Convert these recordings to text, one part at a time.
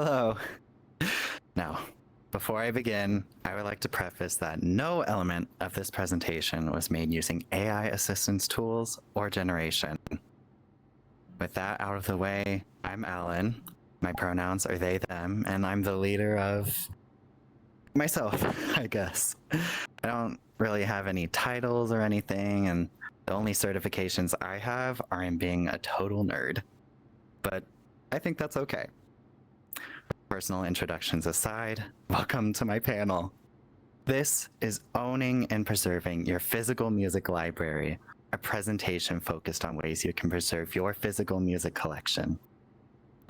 Hello. Now, before I begin, I would like to preface that no element of this presentation was made using AI assistance tools or generation. With that out of the way, I'm Alan. My pronouns are they, them, and I'm the leader of myself, I guess. I don't really have any titles or anything, and the only certifications I have are in being a total nerd. But I think that's okay. Personal introductions aside, welcome to my panel. This is Owning and Preserving Your Physical Music Library, a presentation focused on ways you can preserve your physical music collection.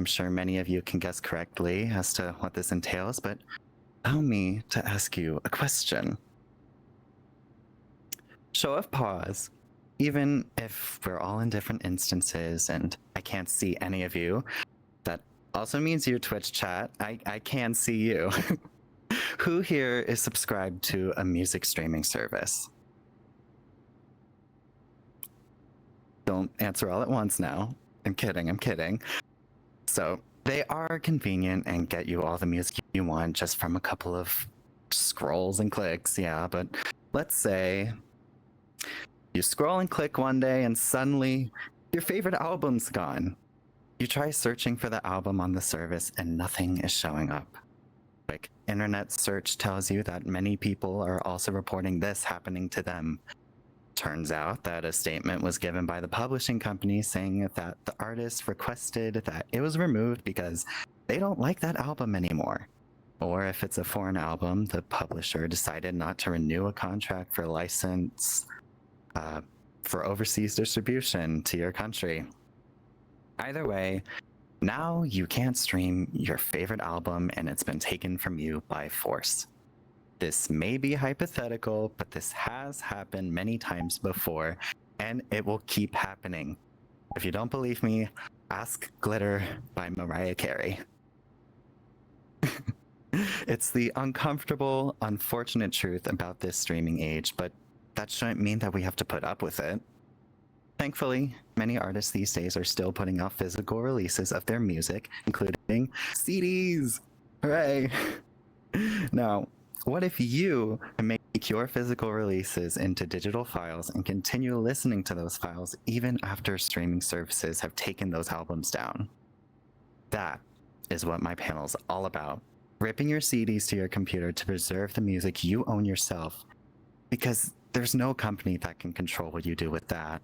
I'm sure many of you can guess correctly as to what this entails, but allow me to ask you a question. Show of pause. Even if we're all in different instances and I can't see any of you, that also means your Twitch chat. I can see you. Who here is subscribed to a music streaming service? Don't answer all at once now. I'm kidding. So they are convenient and get you all the music you want just from a couple of scrolls and clicks, yeah, but let's say you scroll and click one day and suddenly your favorite album's gone. You try searching for the album on the service and nothing is showing up. Quick internet search tells you that many people are also reporting this happening to them. Turns out that a statement was given by the publishing company saying that the artist requested that it was removed because they don't like that album anymore. Or if it's a foreign album, the publisher decided not to renew a contract for license for overseas distribution to your country. Either way, now you can't stream your favorite album and it's been taken from you by force. This may be hypothetical, but this has happened many times before, and it will keep happening. If you don't believe me, ask Glitter by Mariah Carey. It's the uncomfortable, unfortunate truth about this streaming age, but that shouldn't mean that we have to put up with it. Thankfully, many artists these days are still putting out physical releases of their music, including CDs. Hooray! Now, what if you make your physical releases into digital files and continue listening to those files even after streaming services have taken those albums down? That is what my panel is all about. Ripping your CDs to your computer to preserve the music you own yourself, because there's no company that can control what you do with that.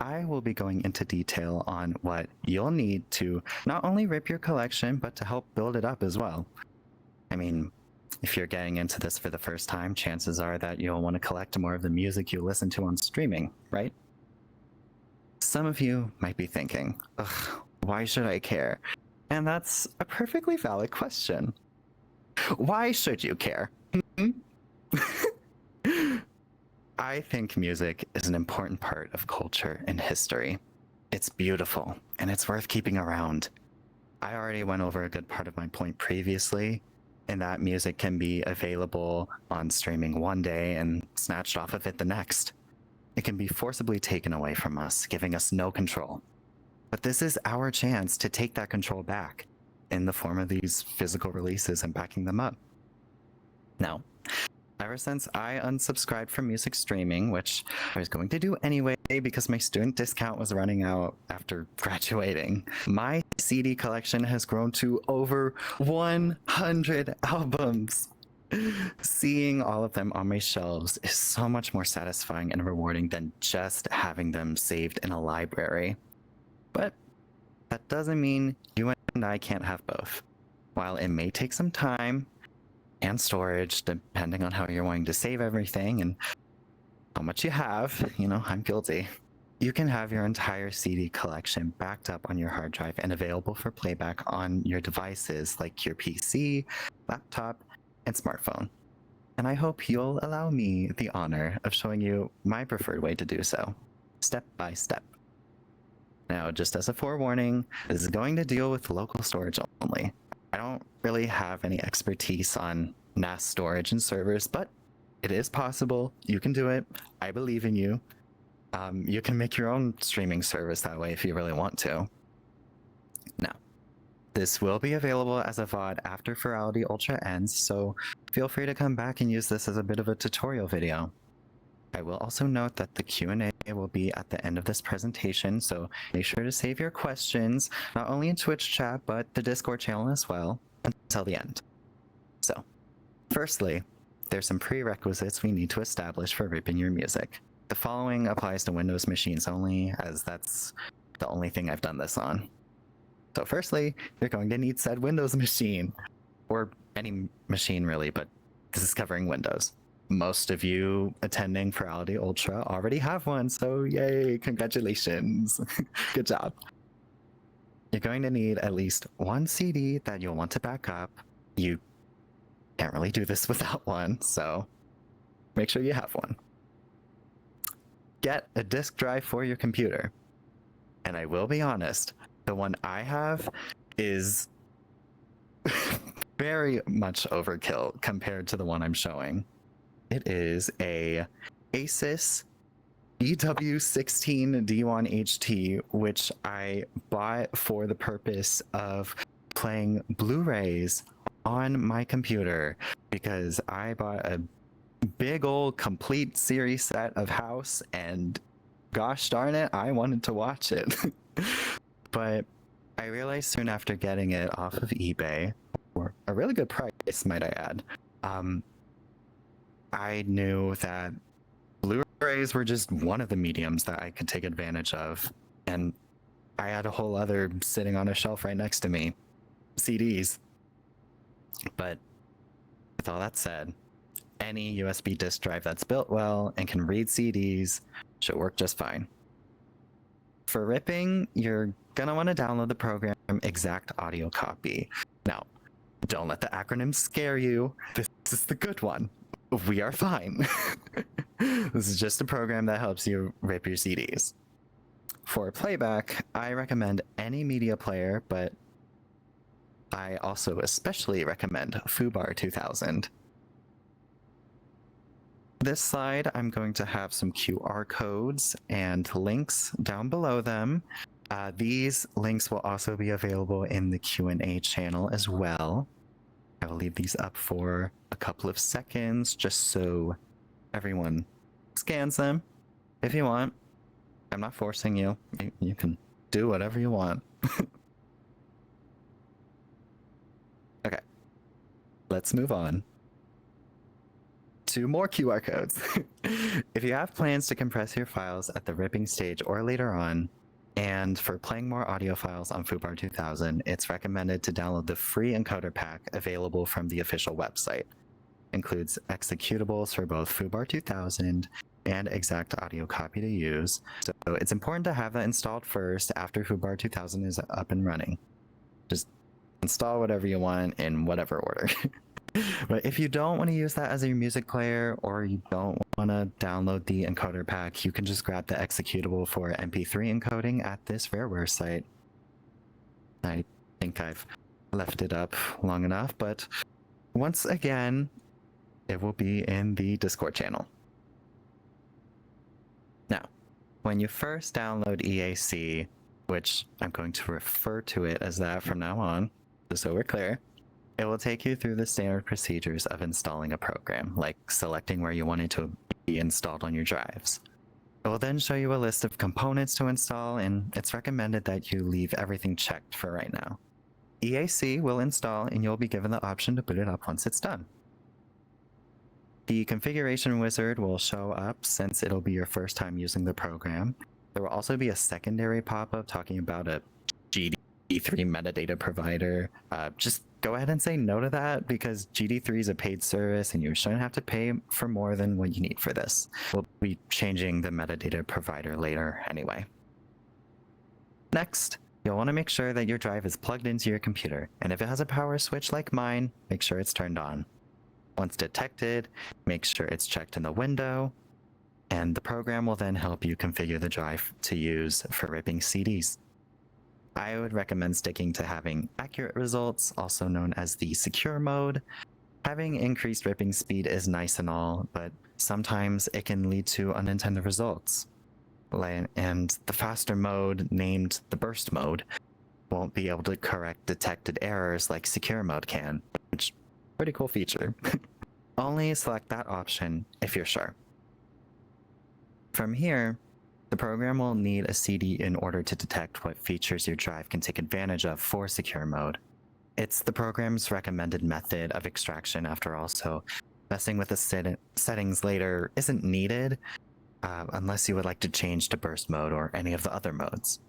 I will be going into detail on what you'll need to not only rip your collection, but to help build it up as well. I mean, if you're getting into this for the first time, chances are that you'll want to collect more of the music you listen to on streaming, right? Some of you might be thinking, ugh, why should I care? And that's a perfectly valid question. Why should you care? I think music is an important part of culture and history. It's beautiful, and it's worth keeping around. I already went over a good part of my point previously, in that music can be available on streaming one day and snatched off of it the next. It can be forcibly taken away from us, giving us no control. But this is our chance to take that control back in the form of these physical releases and backing them up. Now, ever since I unsubscribed from music streaming, which I was going to do anyway because my student discount was running out after graduating, my CD collection has grown to over 100 albums. Seeing all of them on my shelves is so much more satisfying and rewarding than just having them saved in a library. But that doesn't mean you and I can't have both. While it may take some time and storage, depending on how you're wanting to save everything and how much you have, I'm guilty. You can have your entire CD collection backed up on your hard drive and available for playback on your devices like your PC, laptop, and smartphone. And I hope you'll allow me the honor of showing you my preferred way to do so, step by step. Now, just as a forewarning, this is going to deal with local storage only. I don't really have any expertise on NAS storage and servers, but it is possible. You can do it. I believe in you. You can make your own streaming service that way if you really want to. Now, This will be available as a VOD after Furality Ultra ends, so feel free to come back and use this as a bit of a tutorial video. I will also note that the Q&A will be at the end of this presentation, so make sure to save your questions, not only in Twitch chat, but the Discord channel as well, until the end. So, firstly, there's some prerequisites we need to establish for ripping your music. The following applies to Windows machines only, as that's the only thing I've done this on. So firstly, you're going to need said Windows machine, or any machine really, but this is covering Windows. Most of you attending Furality Ultra already have one, so yay, congratulations. Good job. You're going to need at least one CD that you'll want to back up. You can't really do this without one, so make sure you have one. Get a disk drive for your computer. And I will be honest, the one I have is very much overkill compared to the one I'm showing. It is a Asus EW16D1HT, which I bought for the purpose of playing Blu-rays on my computer because I bought a big old complete series set of House, and gosh darn it, I wanted to watch it. But I realized soon after getting it off of eBay, for a really good price, might I add, I knew that Blu-rays were just one of the mediums that I could take advantage of. And I had a whole other sitting on a shelf right next to me, CDs. But with all that said, any USB disk drive that's built well and can read CDs should work just fine. For ripping, you're going to want to download the program Exact Audio Copy. Now, don't let the acronym scare you. This is the good one. We are fine. This is just a program that helps you rip your CDs. For playback, I recommend any media player, but I also especially recommend Fubar 2000. This slide, I'm going to have some QR codes and links down below them. These links will also be available in the Q&A channel as well. I will leave these up for a couple of seconds just so everyone scans them if you want. I'm not forcing you. You can do whatever you want. Okay, let's move on to more QR codes. If you have plans to compress your files at the ripping stage or later on, and for playing more audio files on Fubar 2000, it's recommended to download the free encoder pack available from the official website. Includes executables for both Fubar 2000 and Exact Audio Copy to use, so it's important to have that installed first after Fubar 2000 is up and running. Just install whatever you want in whatever order. But if you don't want to use that as your music player, or you don't want to download the encoder pack, you can just grab the executable for MP3 encoding at this Rareware site. I think I've left it up long enough, but once again, it will be in the Discord channel. Now, when you first download EAC, which I'm going to refer to it as that from now on, just so we're clear, it will take you through the standard procedures of installing a program, like selecting where you want it to be installed on your drives. It will then show you a list of components to install, and it's recommended that you leave everything checked for right now. EAC will install, and you'll be given the option to boot it up once it's done. The configuration wizard will show up since it'll be your first time using the program. There will also be a secondary pop-up talking about a GD3 metadata provider. Just go ahead and say no to that because GD3 is a paid service and you shouldn't have to pay for more than what you need for this. We'll be changing the metadata provider later anyway. Next, you'll want to make sure that your drive is plugged into your computer, and if it has a power switch like mine, make sure it's turned on. Once detected, make sure it's checked in the window, and the program will then help you configure the drive to use for ripping CDs. I would recommend sticking to having accurate results, also known as the secure mode. Having increased ripping speed is nice and all, but sometimes it can lead to unintended results. And the faster mode, named the burst mode, won't be able to correct detected errors like secure mode can, which is a pretty cool feature. Only select that option if you're sure. From here, the program will need a CD in order to detect what features your drive can take advantage of for secure mode. It's the program's recommended method of extraction after all, so messing with the settings later isn't needed unless you would like to change to burst mode or any of the other modes.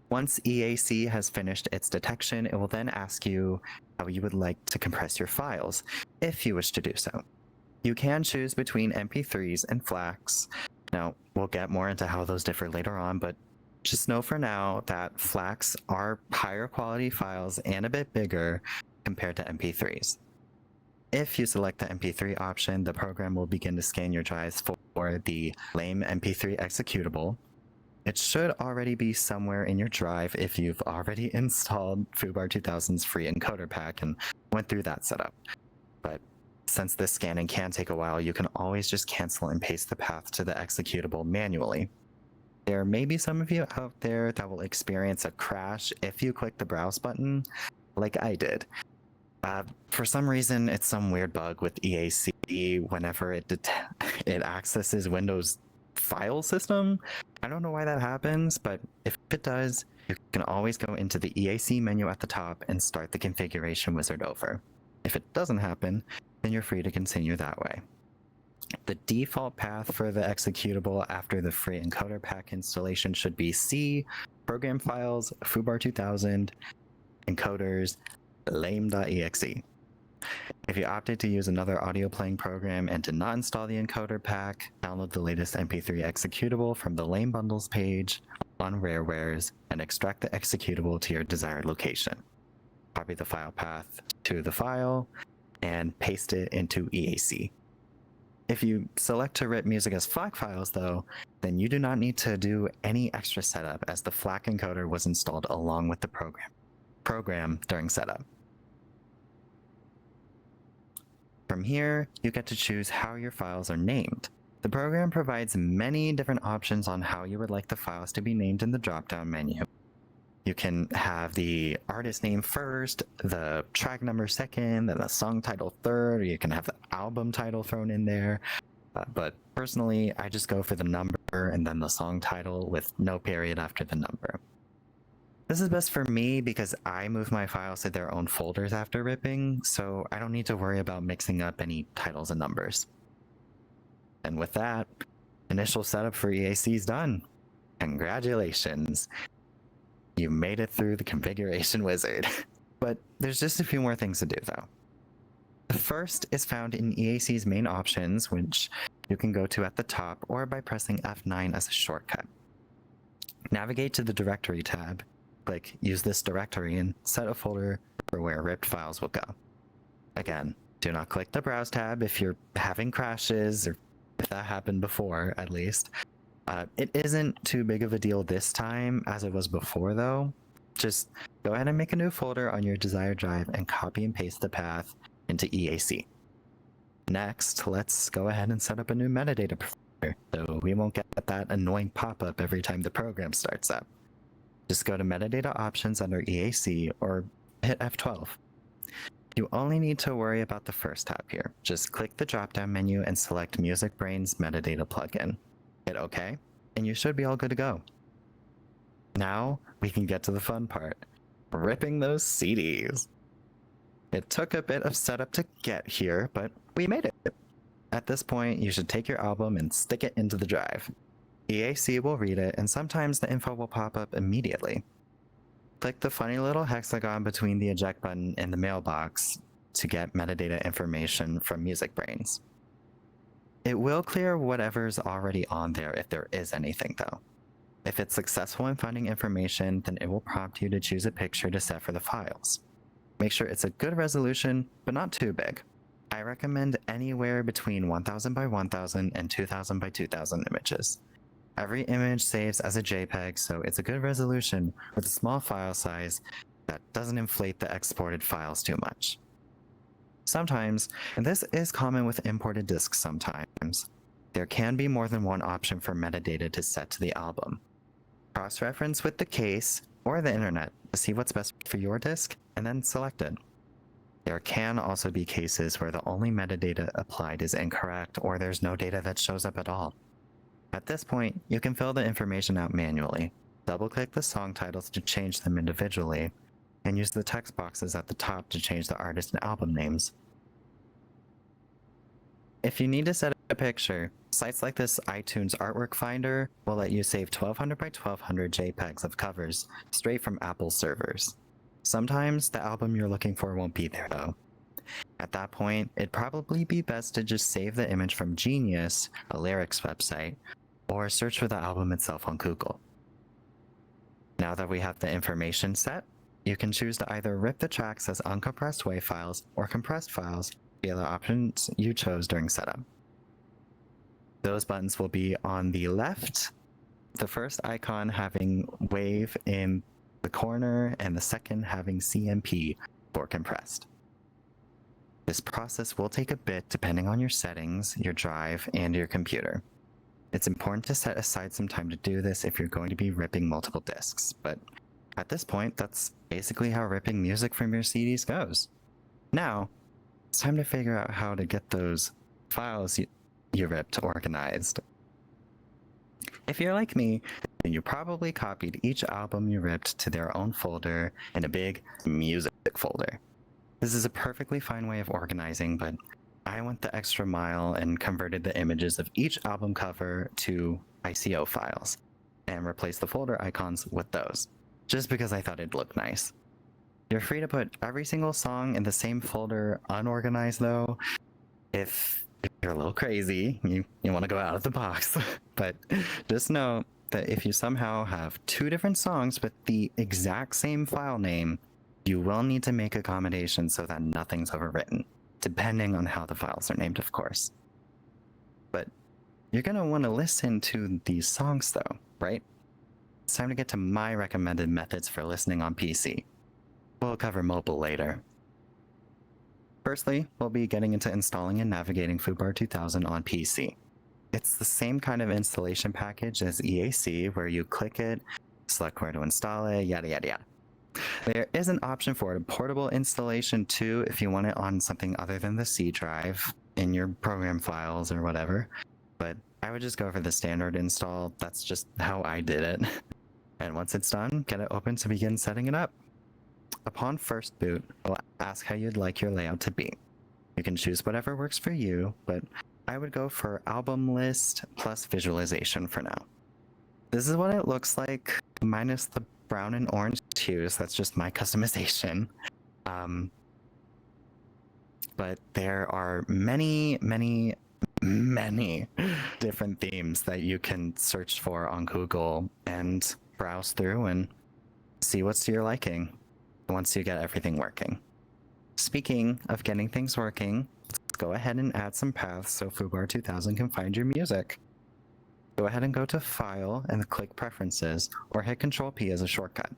Once EAC has finished its detection, it will then ask you how you would like to compress your files, if you wish to do so. You can choose between MP3s and FLACs. Now, we'll get more into how those differ later on, but just know for now that FLACs are higher quality files and a bit bigger compared to MP3s. If you select the MP3 option, the program will begin to scan your drives for the lame MP3 executable. It should already be somewhere in your drive if you've already installed Foobar 2000's free encoder pack and went through that setup. But since this scanning can take a while, you can always just cancel and paste the path to the executable manually. There may be some of you out there that will experience a crash if you click the browse button, like I did. For some reason, it's some weird bug with EAC whenever it accesses Windows file system. I don't know why that happens, but if it does, you can always go into the EAC menu at the top and start the configuration wizard over. If it doesn't happen, then you're free to continue that way. The default path for the executable after the free encoder pack installation should be C, program files, Foobar 2000, encoders, lame.exe. If you opted to use another audio playing program and did not install the encoder pack, download the latest MP3 executable from the lame bundles page on Rarewares and extract the executable to your desired location. Copy the file path to the file and paste it into EAC. If you select to rip music as FLAC files though, then you do not need to do any extra setup as the FLAC encoder was installed along with the program during setup. From here, you get to choose how your files are named. The program provides many different options on how you would like the files to be named in the drop-down menu. You can have the artist name first, the track number second, then the song title third, or you can have the album title thrown in there. But personally, I just go for the number and then the song title with no period after the number. This is best for me because I move my files to their own folders after ripping, so I don't need to worry about mixing up any titles and numbers. And with that, initial setup for EAC is done. Congratulations. You made it through the configuration wizard. But there's just a few more things to do though. The first is found in EAC's main options, which you can go to at the top or by pressing F9 as a shortcut. Navigate to the directory tab, click use this directory and set a folder for where ripped files will go. Again, do not click the browse tab if you're having crashes or if that happened before at least. It isn't too big of a deal this time as it was before though. Just go ahead and make a new folder on your desired drive and copy and paste the path into EAC. Next, let's go ahead and set up a new metadata provider so we won't get that annoying pop-up every time the program starts up. Just go to metadata options under EAC or hit F12. You only need to worry about the first tab here. Just click the drop-down menu and select MusicBrainz metadata plugin. Hit OK, and you should be all good to go. Now we can get to the fun part, ripping those CDs. It took a bit of setup to get here, but we made it. At this point, you should take your album and stick it into the drive. EAC will read it, and sometimes the info will pop up immediately. Click the funny little hexagon between the eject button and the mailbox to get metadata information from MusicBrainz. It will clear whatever's already on there if there is anything though. If it's successful in finding information, then it will prompt you to choose a picture to set for the files. Make sure it's a good resolution, but not too big. I recommend anywhere between 1000 by 1000 and 2000 by 2000 images. Every image saves as a JPEG, so it's a good resolution with a small file size that doesn't inflate the exported files too much. Sometimes, and this is common with imported discs sometimes, there can be more than one option for metadata to set to the album. Cross-reference with the case or the internet to see what's best for your disc and then select it. There can also be cases where the only metadata applied is incorrect or there's no data that shows up at all. At this point, you can fill the information out manually, double-click the song titles to change them individually, and use the text boxes at the top to change the artist and album names. If you need to set a picture, sites like this iTunes Artwork Finder will let you save 1200 by 1200 JPEGs of covers straight from Apple's servers. Sometimes the album you're looking for won't be there though. At that point, it'd probably be best to just save the image from Genius, a lyrics website, or search for the album itself on Google. Now that we have the information set, you can choose to either rip the tracks as uncompressed WAV files or compressed files via the options you chose during setup. Those buttons will be on the left, the first icon having WAV in the corner and the second having CMP for compressed. This process will take a bit depending on your settings, your drive, and your computer. It's important to set aside some time to do this if you're going to be ripping multiple discs, but at this point, that's basically how ripping music from your CDs goes. Now, it's time to figure out how to get those files you ripped organized. If you're like me, then you probably copied each album you ripped to their own folder in a big music folder. This is a perfectly fine way of organizing, but I went the extra mile and converted the images of each album cover to ICO files and replaced the folder icons with those, just because I thought it'd look nice. You're free to put every single song in the same folder unorganized though, if you're a little crazy, you want to go out of the box. But just know that if you somehow have two different songs with the exact same file name, you will need to make accommodations so that nothing's overwritten, depending on how the files are named, of course. But you're going to want to listen to these songs though, right? It's time to get to my recommended methods for listening on PC. We'll cover mobile later. Firstly, we'll be getting into installing and navigating Foobar 2000 on PC. It's the same kind of installation package as EAC, where you click it, select where to install it, yada yada yada. There is an option for a portable installation too if you want it on something other than the C drive in your program files or whatever, but I would just go for the standard install. That's just how I did it. And once it's done, get it open to begin setting it up. Upon first boot, it'll ask how you'd like your layout to be. You can choose whatever works for you, but I would go for album list plus visualization for now. This is what it looks like, minus the brown and orange hues. That's just my customization. But there are many different themes that you can search for on Google and browse through and see what's to your liking once you get everything working. Speaking of getting things working, let's go ahead and add some paths so Foobar 2000 can find your music. Go ahead and go to File and click Preferences, or hit Control-P as a shortcut.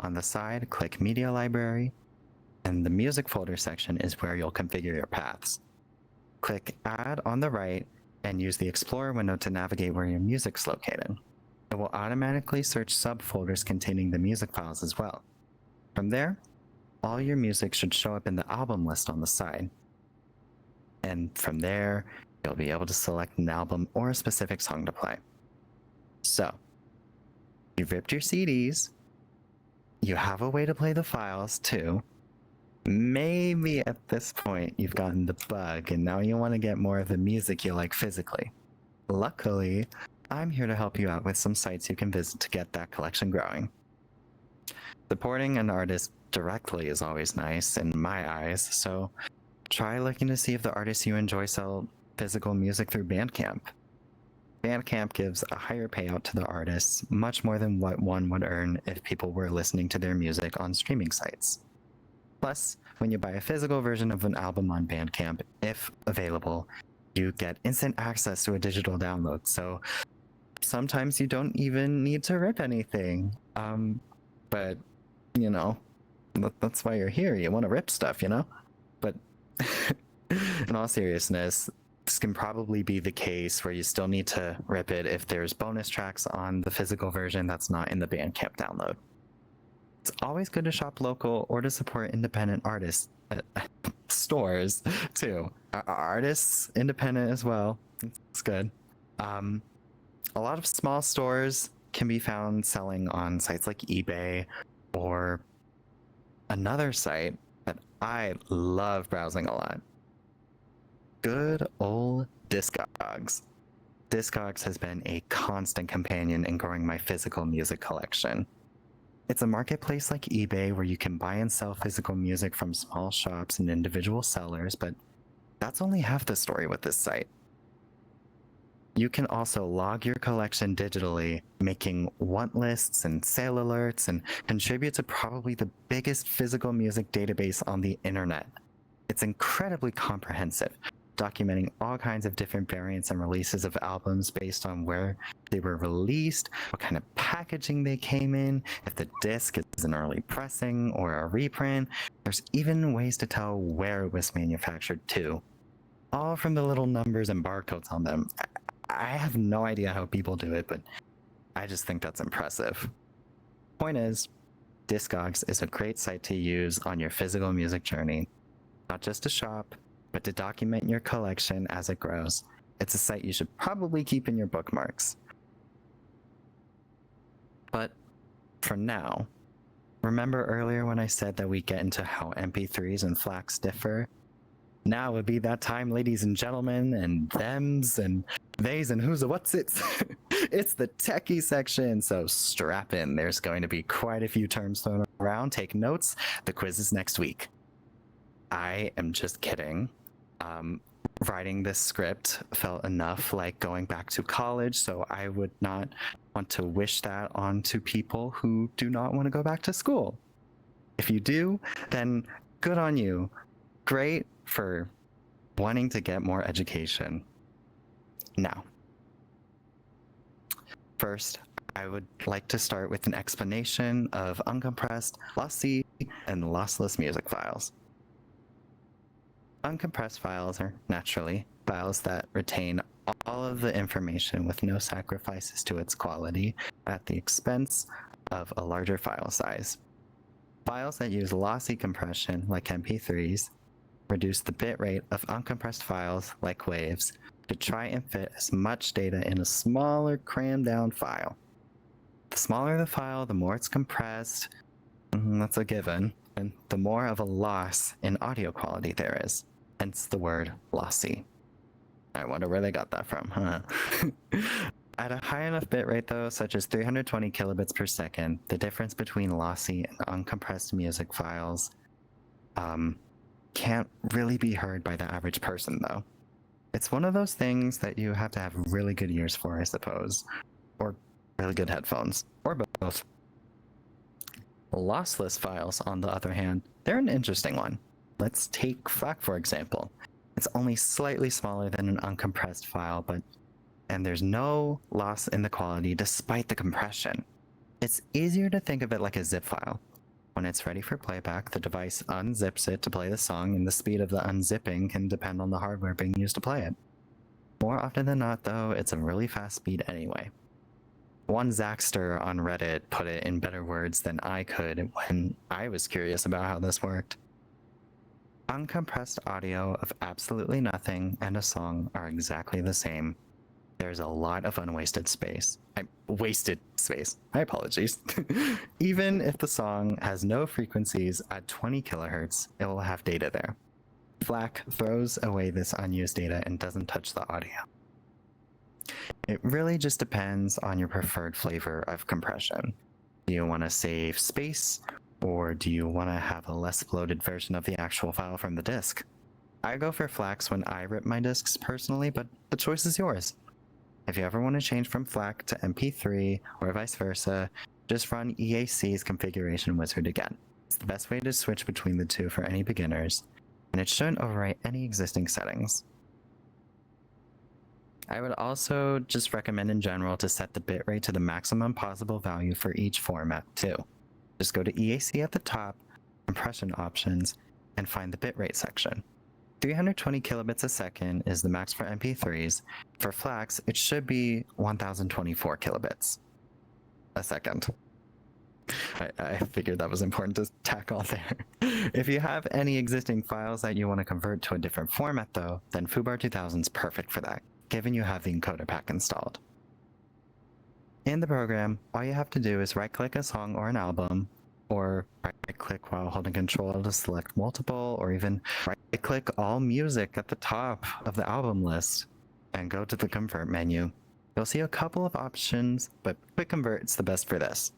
On the side, click Media Library, and the Music folder section is where you'll configure your paths. Click Add on the right, and use the Explorer window to navigate where your music's located. It will automatically search subfolders containing the music files as well. From there, all your music should show up in the album list on the side. And from there, you'll be able to select an album or a specific song to play. So, you've ripped your CDs, you have a way to play the files too. Maybe at this point you've gotten the bug and now you want to get more of the music you like physically. Luckily, I'm here to help you out with some sites you can visit to get that collection growing. Supporting an artist directly is always nice in my eyes, so try looking to see if the artists you enjoy sell physical music through Bandcamp. Bandcamp gives a higher payout to the artists, much more than what one would earn if people were listening to their music on streaming sites. Plus, when you buy a physical version of an album on Bandcamp, if available, you get instant access to a digital download, so sometimes you don't even need to rip anything. But, you know, that's why you're here. You want to rip stuff, you know? But in all seriousness, this can probably be the case where you still need to rip it if there's bonus tracks on the physical version that's not in the Bandcamp download. It's always good to shop local or to support independent artists. Stores, too. Artists, independent as well. It's good. A lot of small stores can be found selling on sites like eBay or another site that I love browsing a lot. Good old Discogs. Discogs has been a constant companion in growing my physical music collection. It's a marketplace like eBay where you can buy and sell physical music from small shops and individual sellers, but that's only half the story with this site. You can also log your collection digitally, making want lists and sale alerts, and contribute to probably the biggest physical music database on the internet. It's incredibly comprehensive, documenting all kinds of different variants and releases of albums based on where they were released, what kind of packaging they came in, if the disc is an early pressing or a reprint. There's even ways to tell where it was manufactured too. All from the little numbers and barcodes on them. I have no idea how people do it, but I just think that's impressive. Point is, Discogs is a great site to use on your physical music journey. Not just to shop, but to document your collection as it grows. It's a site you should probably keep in your bookmarks. But for now, remember earlier when I said that we get into how MP3s and FLACs differ? Now would be that time, ladies and gentlemen, and thems and theys and who's a what's it's. It's the techie section, so strap in. There's going to be quite a few terms thrown around. Take notes. The quiz is next week. I am just kidding. Writing this script felt enough like going back to college, so I would not want to wish that on to people who do not want to go back to school. If you do, then good on you. Great for wanting to get more education. Now, first, I would like to start with an explanation of uncompressed, lossy, and lossless music files. Uncompressed files are, naturally, files that retain all of the information with no sacrifices to its quality at the expense of a larger file size. Files that use lossy compression, like MP3s, reduce the bitrate of uncompressed files, like waves, to try and fit as much data in a smaller, crammed-down file. The smaller the file, the more it's compressed, that's a given, and the more of a loss in audio quality there is. Hence the word lossy. I wonder where they got that from, huh? At a high enough bitrate though, such as 320 kilobits per second, the difference between lossy and uncompressed music files can't really be heard by the average person though. It's one of those things that you have to have really good ears for, I suppose. Or really good headphones. Or both. Lossless files, on the other hand, they're an interesting one. Let's take FLAC for example. It's only slightly smaller than an uncompressed file, and there's no loss in the quality despite the compression. It's easier to think of it like a zip file. When it's ready for playback, the device unzips it to play the song, and the speed of the unzipping can depend on the hardware being used to play it. More often than not, though, it's a really fast speed anyway. One Zaxter on Reddit put it in better words than I could when I was curious about how this worked. Uncompressed audio of absolutely nothing and a song are exactly the same. There's a lot of unwasted space. Wasted space. My apologies. Even if the song has no frequencies at 20 kilohertz, it will have data there. FLAC throws away this unused data and doesn't touch the audio. It really just depends on your preferred flavor of compression. Do you want to save space, or do you want to have a less bloated version of the actual file from the disk? I go for FLACs when I rip my disks personally, but the choice is yours. If you ever want to change from FLAC to MP3 or vice versa, just run EAC's configuration wizard again. It's the best way to switch between the two for any beginners, and it shouldn't overwrite any existing settings. I would also just recommend in general to set the bitrate to the maximum possible value for each format too. Just go to EAC at the top, compression options, and find the bitrate section. 320 kilobits a second is the max for MP3s. For FLACs, it should be 1024 kilobits a second. I figured that was important to tack on there. If you have any existing files that you want to convert to a different format though, then Foobar 2000 is perfect for that, given you have the encoder pack installed. In the program, all you have to do is right-click a song or an album, or right-click while holding Control to select multiple, or even right-click all music at the top of the album list, and go to the Convert menu. You'll see a couple of options, but Quick Convert is the best for this.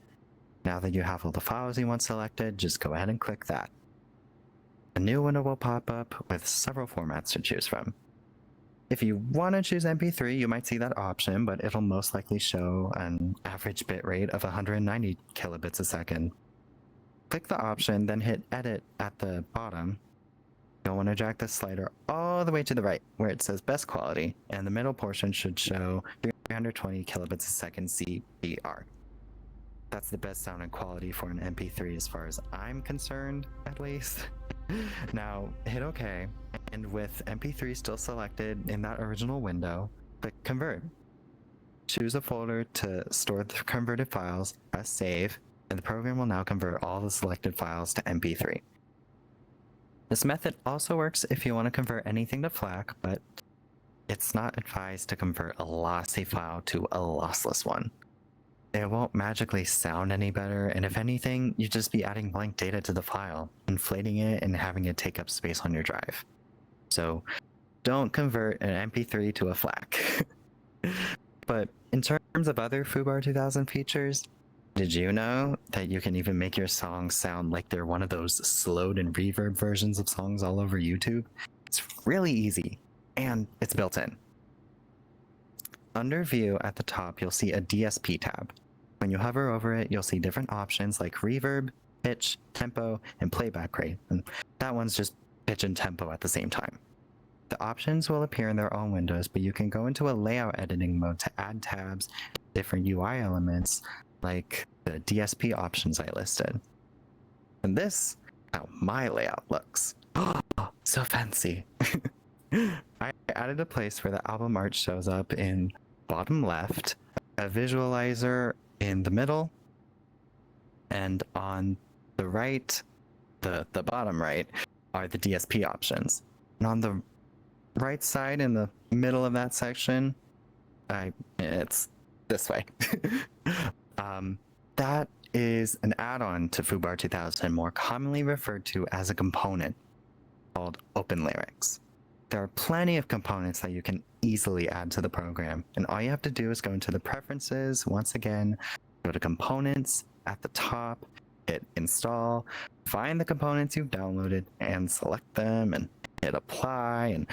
Now that you have all the files you want selected, just go ahead and click that. A new window will pop up with several formats to choose from. If you want to choose MP3, you might see that option, but it'll most likely show an average bitrate of 190 kilobits a second. Click the option, then hit Edit at the bottom. You'll want to drag the slider all the way to the right, where it says Best Quality, and the middle portion should show 320 kilobits a second CBR. That's the best sound and quality for an MP3 as far as I'm concerned, at least. Now, hit OK, and with MP3 still selected in that original window, click Convert. Choose a folder to store the converted files, press Save, and the program will now convert all the selected files to MP3. This method also works if you want to convert anything to FLAC, but it's not advised to convert a lossy file to a lossless one. It won't magically sound any better, and if anything, you'd just be adding blank data to the file, inflating it and having it take up space on your drive. So don't convert an MP3 to a FLAC. But in terms of other Foobar 2000 features, did you know that you can even make your songs sound like they're one of those slowed and reverb versions of songs all over YouTube? It's really easy, and it's built in. Under View at the top, you'll see a DSP tab. When you hover over it, you'll see different options like reverb, pitch, tempo, and playback rate. And that one's just pitch and tempo at the same time. The options will appear in their own windows, but you can go into a layout editing mode to add tabs, different UI elements, like the DSP options I listed. And this, how my layout looks. Oh, so fancy. I added a place where the album art shows up in bottom left, a visualizer in the middle, and on the right, the bottom right, are the DSP options. And on the right side in the middle of that section, it's this way. That is an add-on to Foobar 2000, more commonly referred to as a component called Open Lyrics. There are plenty of components that you can easily add to the program, and all you have to do is go into the preferences, once again, go to components at the top, hit install, find the components you've downloaded and select them, and hit apply, and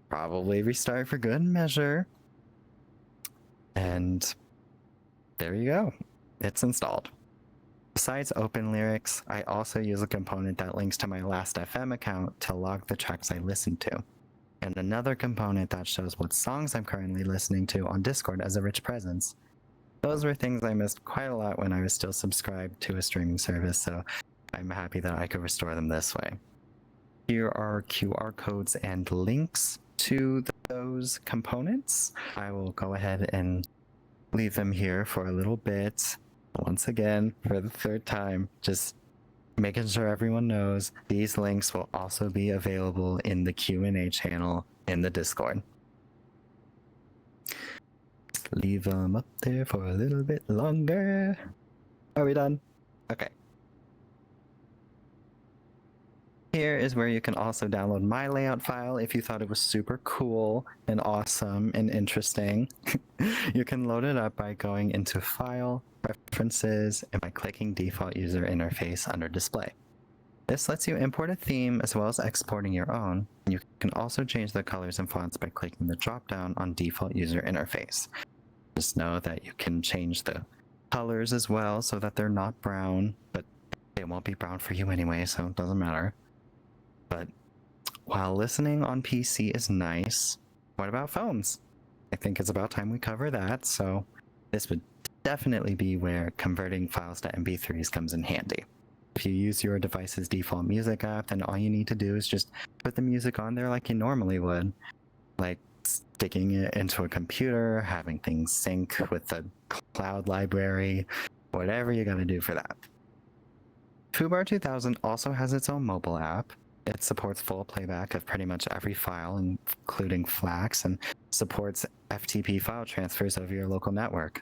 probably restart for good measure. And there you go, it's installed. Besides Open Lyrics, I also use a component that links to my Last.fm account to log the tracks I listen to, and another component that shows what songs I'm currently listening to on Discord as a rich presence. Those were things I missed quite a lot when I was still subscribed to a streaming service, so I'm happy that I could restore them this way. Here are QR codes and links to those components. I will go ahead and leave them here for a little bit. Once again, for the third time, just making sure everyone knows these links will also be available in the Q&A channel in the Discord. Leave them up there for a little bit longer. Are we done? Okay. Here is where you can also download my layout file if you thought it was super cool and awesome and interesting. You can load it up by going into File, Preferences, and by clicking Default User Interface under Display. This lets you import a theme as well as exporting your own. You can also change the colors and fonts by clicking the drop-down on Default User Interface. Just know that you can change the colors as well so that they're not brown, but they won't be brown for you anyway, so it doesn't matter. But while listening on PC is nice, what about phones? I think it's about time we cover that, so this would definitely be where converting files to MP3s comes in handy. If you use your device's default music app, then all you need to do is just put the music on there like you normally would, like sticking it into a computer, having things sync with the cloud library, whatever you gotta do for that. Fubar 2000 also has its own mobile app. It supports full playback of pretty much every file, including FLACs, and supports FTP file transfers over your local network.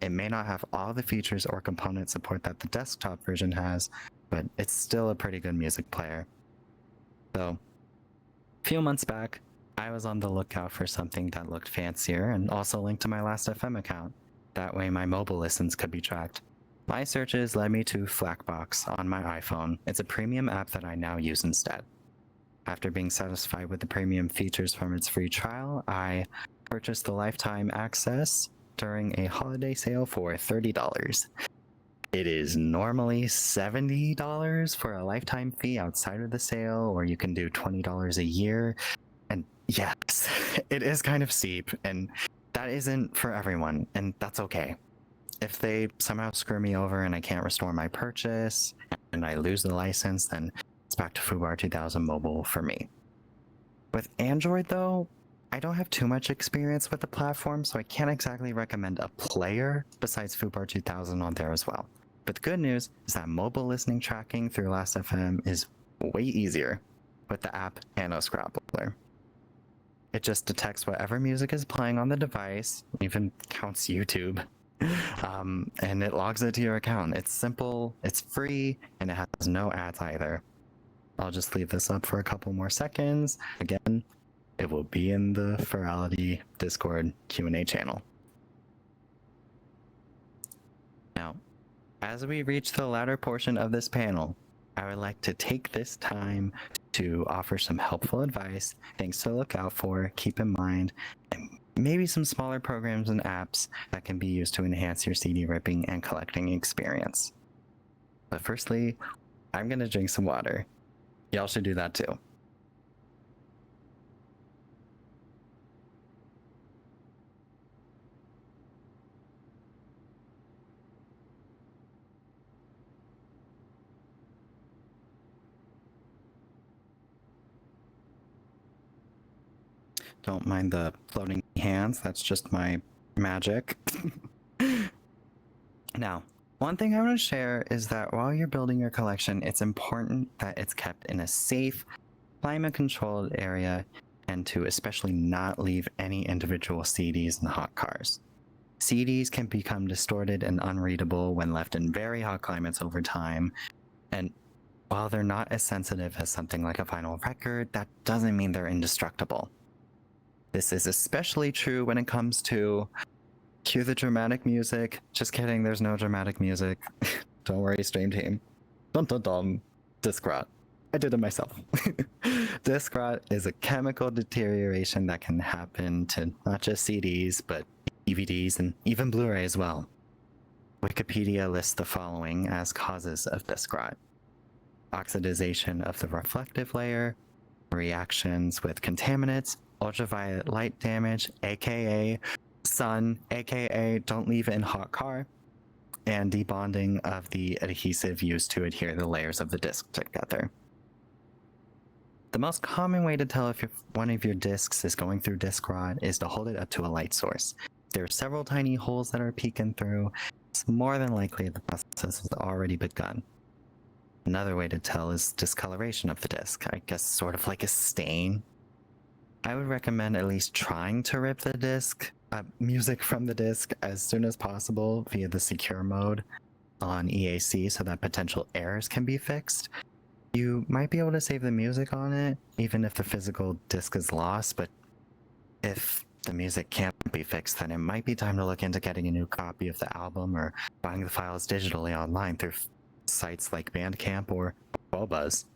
It may not have all the features or component support that the desktop version has, but it's still a pretty good music player. So, a few months back, I was on the lookout for something that looked fancier and also linked to my Last.fm account. That way my mobile listens could be tracked. My searches led me to FLACbox on my iPhone. It's a premium app that I now use instead. After being satisfied with the premium features from its free trial, I purchased the lifetime access during a holiday sale for $30. It is normally $70 for a lifetime fee outside of the sale, or you can do $20 a year. And yes, it is kind of steep, and that isn't for everyone, and that's okay. If they somehow screw me over and I can't restore my purchase and I lose the license, then it's back to Fubar 2000 mobile for me. With Android though, I don't have too much experience with the platform, so I can't exactly recommend a player besides Fubar 2000 on there as well. But the good news is that mobile listening tracking through Last.fm is way easier with the app and Scrabbler. It just detects whatever music is playing on the device, even counts YouTube. And it logs it to your account. It's simple, it's free, and it has no ads either. I'll just leave this up for a couple more seconds. Again, it will be in the Furality Discord Q&A channel. Now, as we reach the latter portion of this panel, I would like to take this time to offer some helpful advice, things to look out for, keep in mind, and maybe some smaller programs and apps that can be used to enhance your CD ripping and collecting experience. But firstly, I'm gonna drink some water. Y'all should do that too. Don't mind the floating hands, that's just my magic. Now, one thing I want to share is that while you're building your collection, it's important that it's kept in a safe, climate-controlled area, and to especially not leave any individual CDs in hot cars. CDs can become distorted and unreadable when left in very hot climates over time, and while they're not as sensitive as something like a vinyl record, that doesn't mean they're indestructible. This is especially true when it comes to cue the dramatic music. Just kidding, there's no dramatic music. Don't worry, stream team. Dun dun dun. Disc rot. I did it myself. Disc rot is a chemical deterioration that can happen to not just CDs, but DVDs and even Blu-ray as well. Wikipedia lists the following as causes of disc rot: oxidization of the reflective layer, reactions with contaminants, ultraviolet light damage, aka sun, aka don't leave it in hot car, and debonding of the adhesive used to adhere the layers of the disc together. The most common way to tell if one of your discs is going through disc rot is to hold it up to a light source. There are several tiny holes that are peeking through. It's more than likely the process has already begun. Another way to tell is discoloration of the disc, I guess sort of like a stain. I would recommend at least trying to rip the disc, music from the disc as soon as possible via the secure mode on EAC so that potential errors can be fixed. You might be able to save the music on it, even if the physical disc is lost, but if the music can't be fixed, then it might be time to look into getting a new copy of the album or buying the files digitally online through sites like Bandcamp or Bobuzz.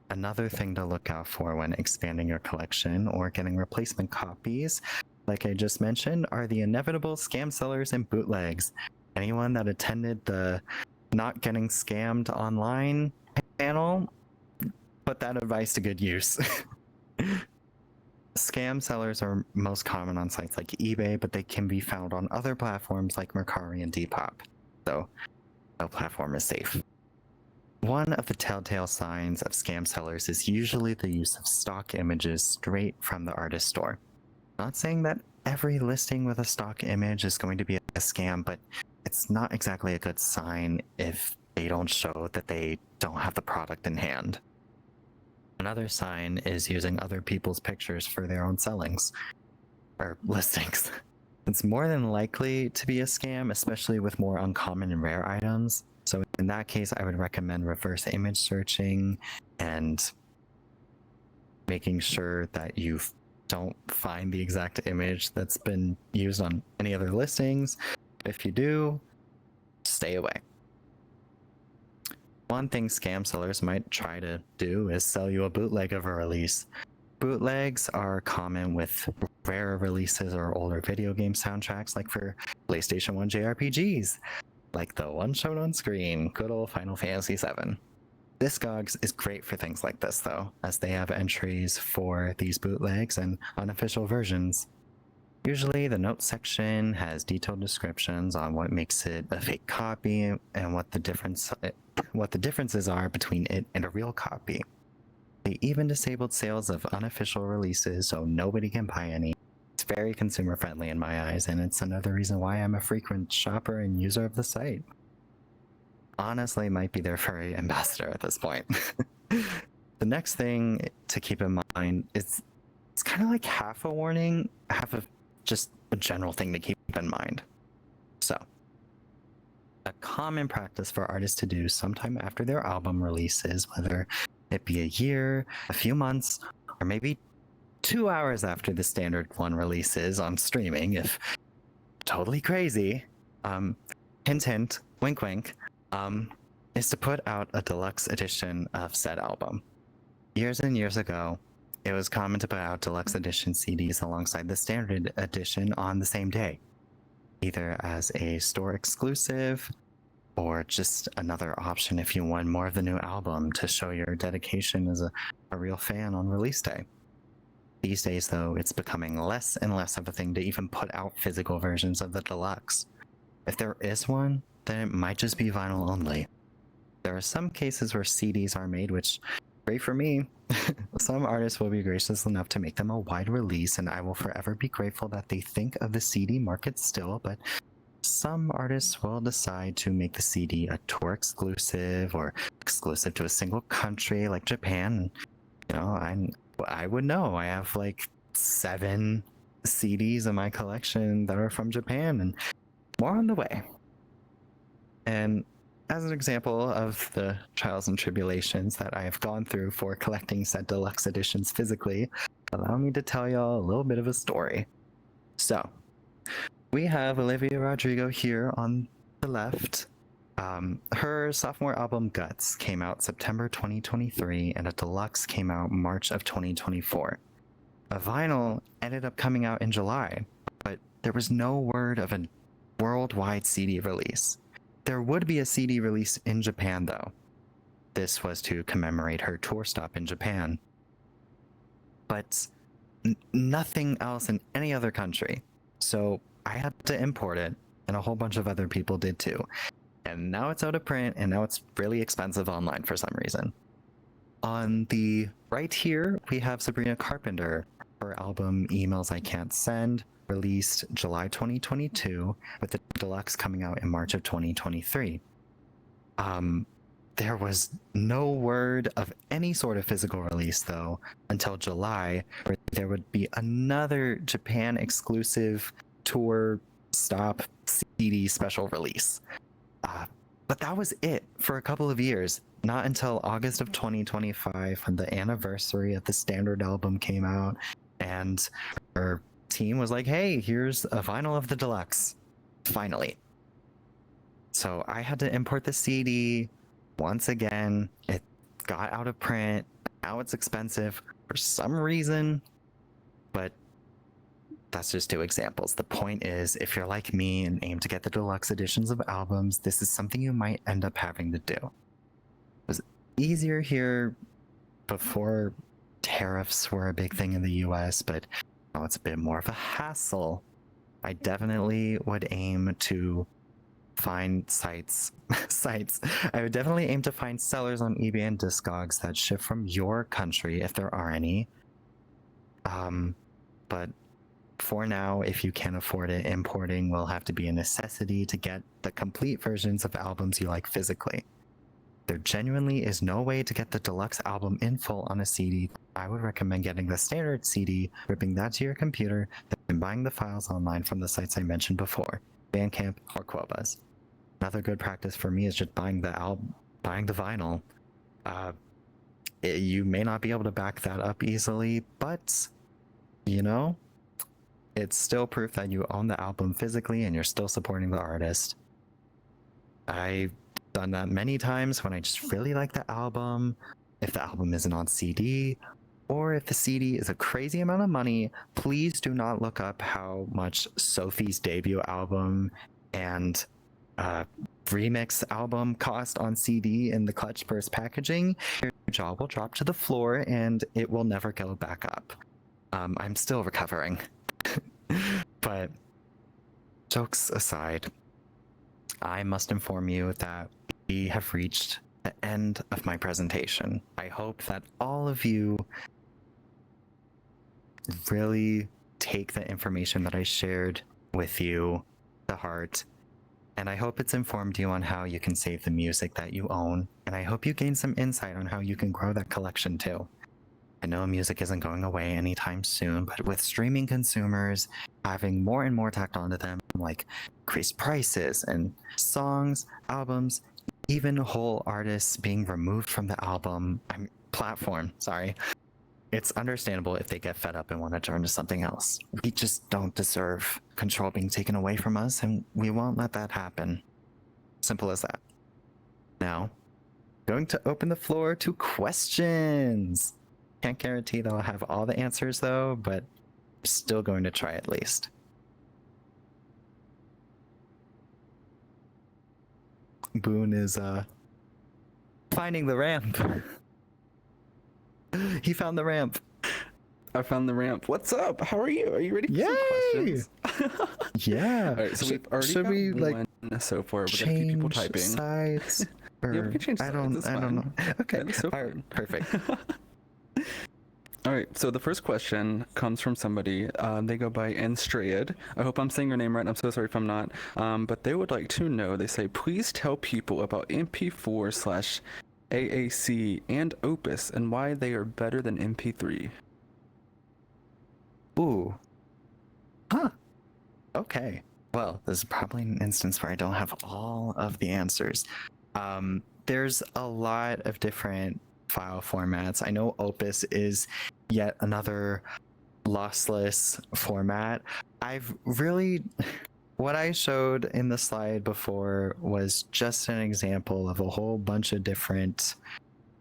Another thing to look out for when expanding your collection or getting replacement copies, like I just mentioned, are the inevitable scam sellers and bootlegs. Anyone that attended the not getting scammed online panel, put that advice to good use. Scam sellers are most common on sites like eBay, but they can be found on other platforms like Mercari and Depop, so no platform is safe. One of the telltale signs of scam sellers is usually the use of stock images straight from the artist store. Not saying that every listing with a stock image is going to be a scam, but it's not exactly a good sign if they don't show that they don't have the product in hand. Another sign is using other people's pictures for their own sellings or listings. It's more than likely to be a scam, especially with more uncommon and rare items. So in that case, I would recommend reverse image searching and making sure that you don't find the exact image that's been used on any other listings. If you do, stay away. One thing scam sellers might try to do is sell you a bootleg of a release. Bootlegs are common with rare releases or older video game soundtracks, like for PlayStation 1 JRPGs, like the one shown on screen, good old Final Fantasy VII. Discogs is great for things like this, though, as they have entries for these bootlegs and unofficial versions. Usually, the notes section has detailed descriptions on what makes it a fake copy and what the differences are between it and a real copy. They even disabled sales of unofficial releases, so nobody can buy any. It's very consumer friendly in my eyes, and it's another reason why I'm a frequent shopper and user of the site. Honestly, might be their furry ambassador at this point. The next thing to keep in mind is it's kind of like half a warning, half of just a general thing to keep in mind. So, a common practice for artists to do sometime after their album releases, whether it be a year, a few months, or maybe 2 hours after the standard one releases on streaming, if totally crazy, hint hint, wink wink, is to put out a deluxe edition of said album. Years and years ago, it was common to put out deluxe edition CDs alongside the standard edition on the same day, either as a store exclusive or just another option if you want more of the new album to show your dedication as a real fan on release day. These days, though, it's becoming less and less of a thing to even put out physical versions of the deluxe. If there is one, then it might just be vinyl only. There are some cases where CDs are made, which great for me. Some artists will be gracious enough to make them a wide release, and I will forever be grateful that they think of the CD market still, but some artists will decide to make the CD a tour exclusive or exclusive to a single country like Japan. You know, I would know. I have like 7 CDs in my collection that are from Japan, and more on the way. And as an example of the trials and tribulations that I have gone through for collecting said deluxe editions physically, allow me to tell y'all a little bit of a story. So, we have Olivia Rodrigo here on the left. Her sophomore album Guts came out September 2023, and a deluxe came out March of 2024. A vinyl ended up coming out in July, but there was no word of a worldwide CD release. There would be a CD release in Japan, though. This was to commemorate her tour stop in Japan. But nothing else in any other country. So I had to import it, and a whole bunch of other people did too. And now it's out of print, and now it's really expensive online for some reason. On the right here, we have Sabrina Carpenter. Her album Emails I Can't Send, released July 2022, with the deluxe coming out in March of 2023. There was no word of any sort of physical release, though, until July, where there would be another Japan exclusive tour stop CD special release. But that was it for a couple of years. Not until August of 2025, when the anniversary of the standard album came out, and her team was like, hey, here's a vinyl of the deluxe. Finally. So I had to import the CD. Once again, it got out of print. Now it's expensive for some reason. But that's just 2 examples. The point is, if you're like me and aim to get the deluxe editions of albums, this is something you might end up having to do. It was easier here before tariffs were a big thing in the US, but now it's a bit more of a hassle. I definitely would aim to find sites. I would definitely aim to find sellers on eBay and Discogs that ship from your country, if there are any. But for now, if you can't afford it, importing will have to be a necessity to get the complete versions of albums you like physically. there genuinely is no way to get the deluxe album in full on a CD, I would recommend getting the standard CD, ripping that to your computer, then buying the files online from the sites I mentioned before, Bandcamp or Qobuz. Another good practice for me is just buying the vinyl. You may not be able to back that up easily, but you know, it's still proof that you own the album physically and you're still supporting the artist. I've done that many times when I just really like the album. If the album isn't on CD, or if the CD is a crazy amount of money, please do not look up how much Sophie's debut album and remix album cost on CD in the clutch purse packaging. Your jaw will drop to the floor and it will never go back up. I'm still recovering. But jokes aside, I must inform you that we have reached the end of my presentation. I hope that all of you really take the information that I shared with you to heart, and I hope it's informed you on how you can save the music that you own, and I hope you gain some insight on how you can grow that collection too. I know music isn't going away anytime soon, but with streaming consumers having more and more tacked onto them, like increased prices and songs, albums, even whole artists being removed from the platform, it's understandable if they get fed up and want to turn to something else. We just don't deserve control being taken away from us, and we won't let that happen. Simple as that. Now, going to open the floor to questions. Can't guarantee that I'll have all the answers though, but I'm still going to try at least. Boone is finding the ramp. He found the ramp. I found the ramp. What's up? How are you? Are you ready for some questions? Yeah. All right, so we've already got one so far. We gotta keep people typing. Sides. Yeah, we can change sides. I don't know. Okay. So all right, perfect. All right, so the first question comes from somebody. They go by Enstrayed. I hope I'm saying your name right. I'm so sorry if I'm not. But they would like to know, they say, please tell people about MP4/AAC and Opus and why they are better than MP3. Ooh. Huh. Okay. Well, this is probably an instance where I don't have all of the answers. There's a lot of different file formats. I know Opus is yet another lossless format. What I showed in the slide before was just an example of a whole bunch of different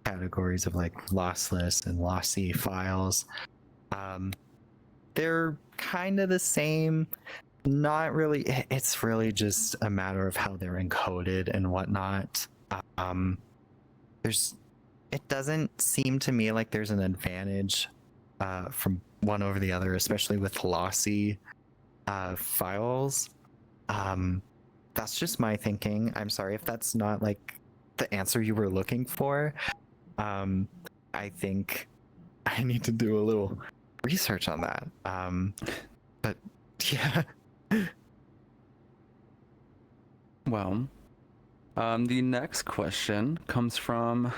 categories of like lossless and lossy files. They're kind of the same. Not really. It's really just a matter of how they're encoded and whatnot. It doesn't seem to me like there's an advantage from one over the other, especially with lossy files. That's just my thinking. I'm sorry if that's not like the answer you were looking for. I think I need to do a little research on that. But yeah. Well, the next question comes from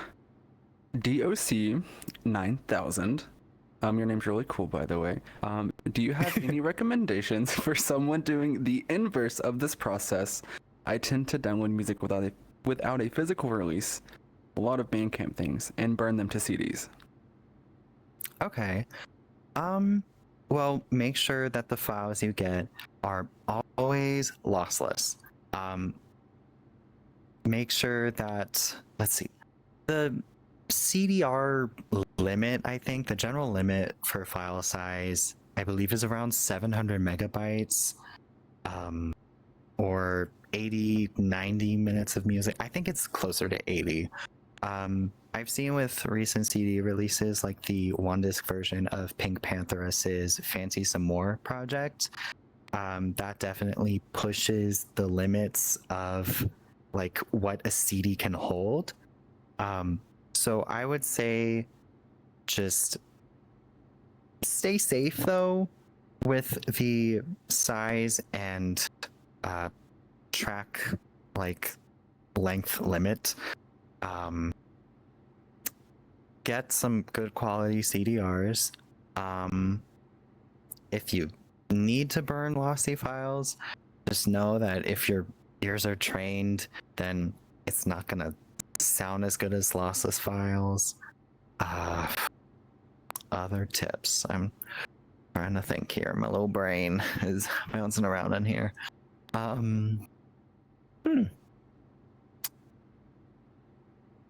DOC 9000. Your name's really cool, by the way. Do you have any recommendations for someone doing the inverse of this process? I tend to download music without a physical release, a lot of Bandcamp things, and burn them to CDs. Okay. Well, make sure that the files you get are always lossless. Make sure that, let's see, the CDR limit, I think the general limit for file size, I believe, is around 700 megabytes, or 80, 90 minutes of music. I think it's closer to 80. I've seen with recent CD releases, like the one disc version of Pink Pantheress's Fancy Some More project, that definitely pushes the limits of like what a CD can hold. So I would say just stay safe though with the size and track like length limit. Get some good quality CDRs. If you need to burn lossy files, just know that if your ears are trained, then it's not gonna sound as good as lossless files. Other tips. I'm trying to think here. My little brain is bouncing around in here.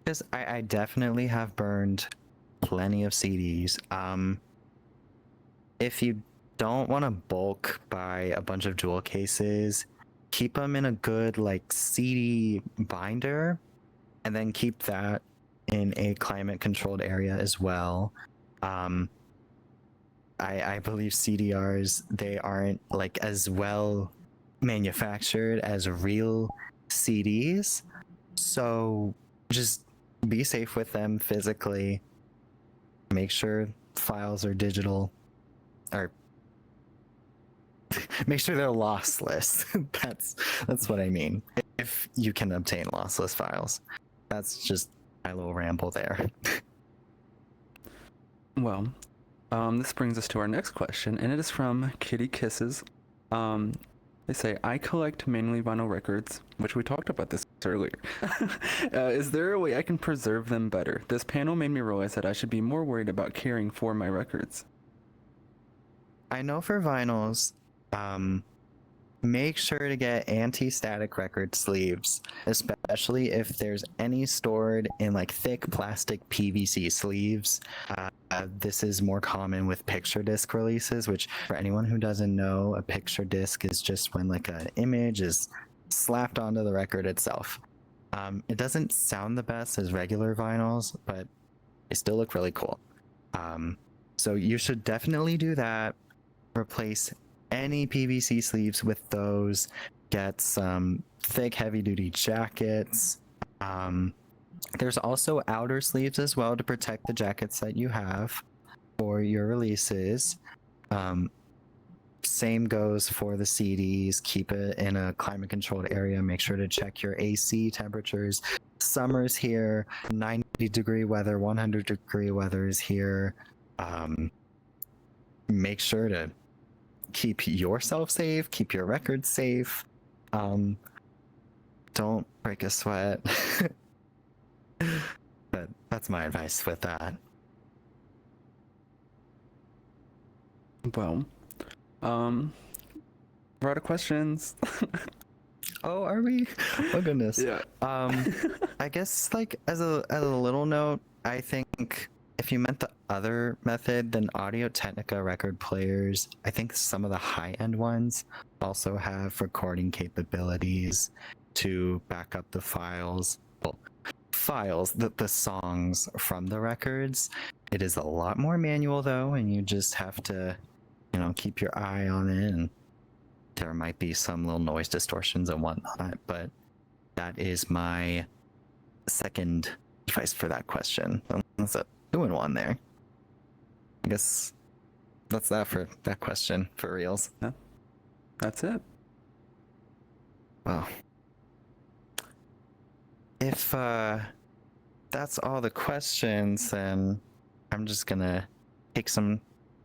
Because I definitely have burned plenty of CDs. If you don't want to bulk buy a bunch of jewel cases, keep them in a good like CD binder, and then keep that in a climate controlled area as well. I believe CDRs, they aren't like as well manufactured as real CDs, so just be safe with them physically. Make sure files are digital, or make sure they're lossless. That's what I mean. If you can obtain lossless files. That's just my little ramble there. Well, this brings us to our next question, and it is from Kitty Kisses. They say, I collect mainly vinyl records, which we talked about this earlier. Is there a way I can preserve them better? This panel made me realize that I should be more worried about caring for my records. I know for vinyls, make sure to get anti-static record sleeves, especially if there's any stored in like thick plastic PVC sleeves. This is more common with picture disc releases, which for anyone who doesn't know, a picture disc is just when like an image is slapped onto the record itself. It doesn't sound the best as regular vinyls, but they still look really cool. So you should definitely do that. Replace any PVC sleeves with those. Get some thick heavy duty jackets. There's also outer sleeves as well to protect the jackets that you have for your releases. Same goes for the CDs. Keep it in a climate controlled area. Make sure to check your AC temperatures. Summer's here, 90-degree weather, 100-degree weather is here. Make sure to keep yourself safe, keep your records safe. Don't break a sweat. But that's my advice with that. Well, we're out of questions. Oh, are we? Oh goodness. Yeah. I guess like as a little note, I think if you meant the other method, then Audio-Technica record players, I think some of the high-end ones also have recording capabilities to back up the files. Well, the songs from the records. It is a lot more manual though, and you just have to, keep your eye on it, and there might be some little noise distortions and whatnot, but that is my second advice for that question. That's a 2-in-1 there. I guess that's that for that question for reals. Yeah, that's it. Well, if that's all the questions, then I'm just gonna take some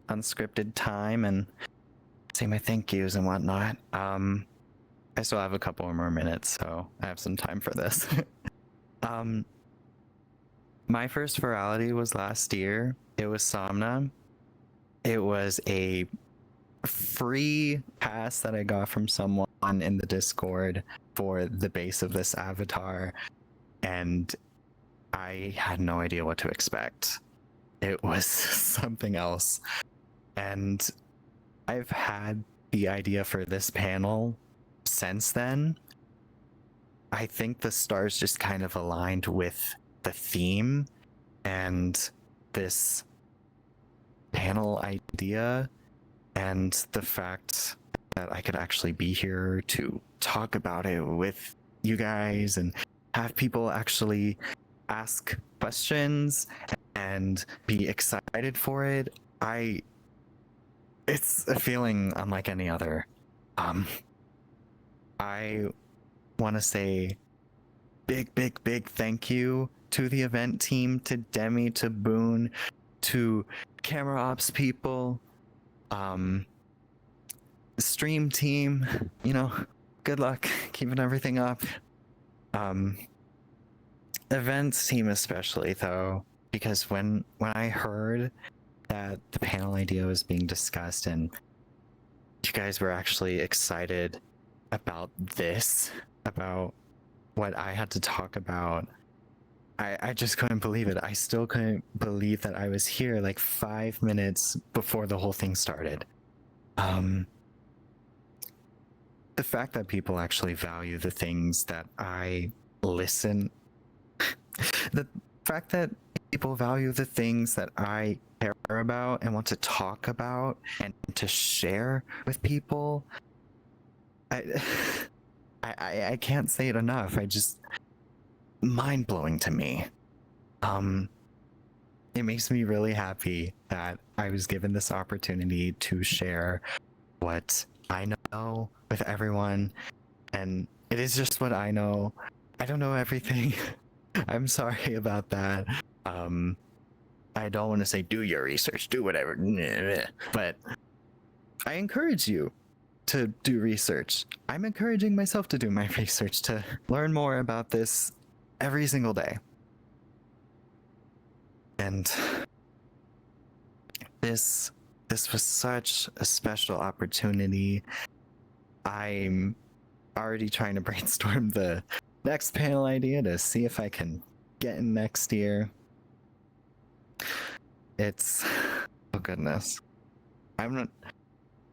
unscripted time and say my thank yous and whatnot. I still have a couple more minutes, so I have some time for this. My first Furality was last year. It was Somna. It was a free pass that I got from someone in the Discord for the base of this avatar, and I had no idea what to expect. It was something else. And I've had the idea for this panel since then. I think the stars just kind of aligned with the theme and this panel idea, and the fact that I could actually be here to talk about it with you guys and have people actually ask questions and be excited for it. It's a feeling unlike any other. I want to say big thank you to the event team, to Demi, to Boone, to camera ops people, stream team, you know, good luck keeping everything up. Events team especially though, because when I heard that the panel idea was being discussed and you guys were actually excited about this, about what I had to talk about, I just couldn't believe it. I still couldn't believe that I was here like 5 minutes before the whole thing started. The fact that people actually value the things that I listen, the fact that people value the things that I care about and want to talk about and to share with people, I can't say it enough. I just, mind-blowing to me. It makes me really happy that I was given this opportunity to share what I know with everyone, and it is just what I know. I don't know everything. I'm sorry about that. I don't want to say do your research, do whatever, but I encourage you to do research. I'm encouraging myself to do my research, to learn more about this every single day. And this was such a special opportunity. I'm already trying to brainstorm the next panel idea to see if I can get in next year. It's, oh goodness. I'm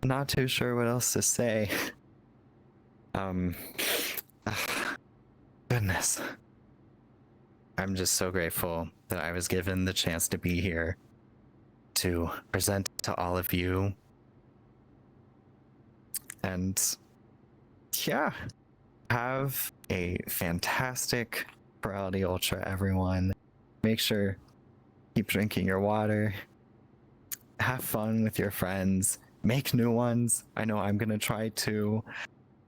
not too sure what else to say. Goodness. I'm just so grateful that I was given the chance to be here to present to all of you. And yeah, have a fantastic Furality Ultra, everyone. Make sure keep drinking your water. Have fun with your friends. Make new ones. I know I'm gonna try to.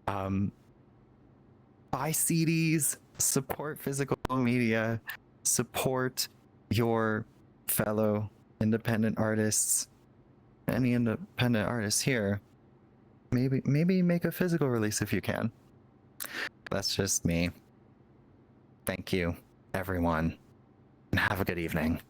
Buy CDs. Support physical media. Support your fellow independent artists. Any independent artists here. Maybe make a physical release if you can. That's just me. Thank you, everyone, and have a good evening.